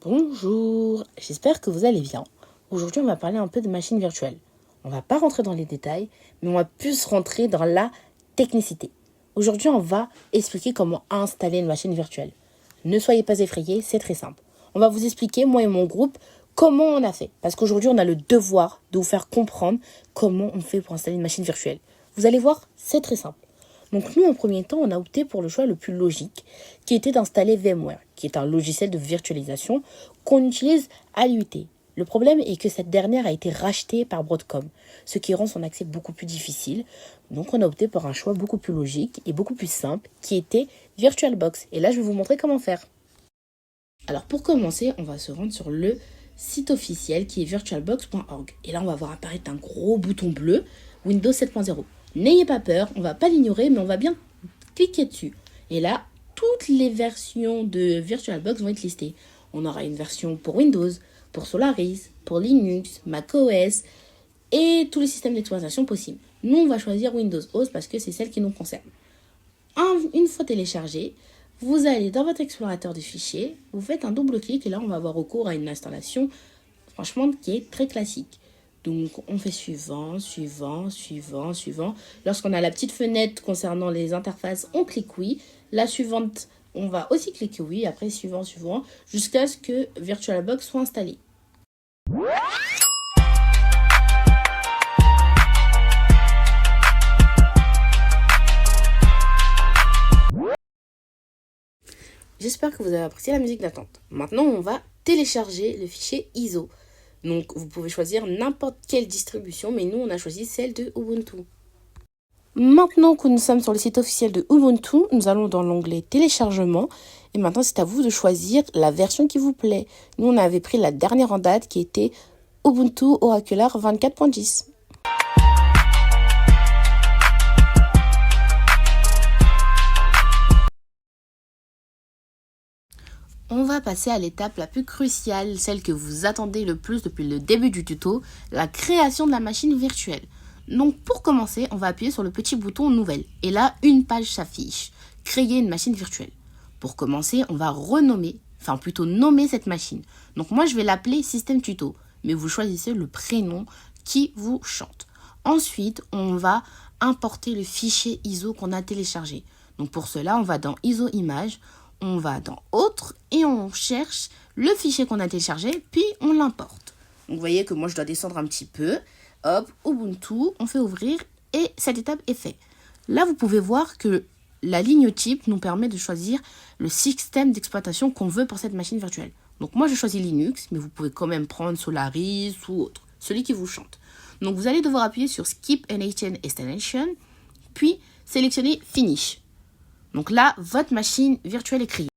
Bonjour, j'espère que vous allez bien. Aujourd'hui, on va parler un peu de machines virtuelles. On va pas rentrer dans les détails, mais on va plus rentrer dans la technicité. Aujourd'hui, on va expliquer comment installer une machine virtuelle. Ne soyez pas effrayés, c'est très simple. On va vous expliquer, moi et mon groupe, comment on a fait. Parce qu'aujourd'hui, on a le devoir de vous faire comprendre comment on fait pour installer une machine virtuelle. Vous allez voir, c'est très simple. Donc nous, en premier temps, on a opté pour le choix le plus logique, qui était d'installer VMware, qui est un logiciel de virtualisation qu'on utilise à l'IUT. Le problème est que cette dernière a été rachetée par Broadcom, ce qui rend son accès beaucoup plus difficile. Donc on a opté pour un choix beaucoup plus logique et beaucoup plus simple, qui était VirtualBox. Et là, je vais vous montrer comment faire. Alors pour commencer, on va se rendre sur le site officiel qui est virtualbox.org. Et là, on va voir apparaître un gros bouton bleu, Windows 7.0. N'ayez pas peur, on ne va pas l'ignorer, mais on va bien cliquer dessus. Et là, toutes les versions de VirtualBox vont être listées. On aura une version pour Windows, pour Solaris, pour Linux, macOS et tous les systèmes d'exploitation possibles. Nous, on va choisir Windows OS parce que c'est celle qui nous concerne. Une fois téléchargé, vous allez dans votre explorateur de fichiers, vous faites un double clic et là, on va avoir recours à une installation, franchement, qui est très classique. Donc, on fait suivant. Lorsqu'on a la petite fenêtre concernant les interfaces, on clique oui. La suivante, on va aussi cliquer oui. Après, suivant, jusqu'à ce que VirtualBox soit installé. J'espère que vous avez apprécié la musique d'attente. Maintenant, on va télécharger le fichier ISO. Donc, vous pouvez choisir n'importe quelle distribution, mais nous, on a choisi celle de Ubuntu. Maintenant que nous sommes sur le site officiel de Ubuntu, nous allons dans l'onglet téléchargement. Et maintenant, c'est à vous de choisir la version qui vous plaît. Nous, on avait pris la dernière en date qui était Ubuntu Oracular 24.10. On va passer à l'étape la plus cruciale, celle que vous attendez le plus depuis le début du tuto, la création de la machine virtuelle. Donc pour commencer, on va appuyer sur le petit bouton Nouvelle. Et là, une page s'affiche. Créer une machine virtuelle. Pour commencer, on va nommer cette machine. Donc moi, je vais l'appeler Système Tuto. Mais vous choisissez le prénom qui vous chante. Ensuite, on va importer le fichier ISO qu'on a téléchargé. Donc pour cela, on va dans ISO Images. On va dans Autres et on cherche le fichier qu'on a téléchargé, puis on l'importe. Donc vous voyez que moi je dois descendre un petit peu. Hop, Ubuntu, on fait ouvrir et cette étape est faite. Là vous pouvez voir que la ligne type nous permet de choisir le système d'exploitation qu'on veut pour cette machine virtuelle. Donc moi je choisis Linux, mais vous pouvez quand même prendre Solaris ou autre, celui qui vous chante. Donc vous allez devoir appuyer sur Skip Enable Installation, puis sélectionner Finish. Donc là, votre machine virtuelle est créée.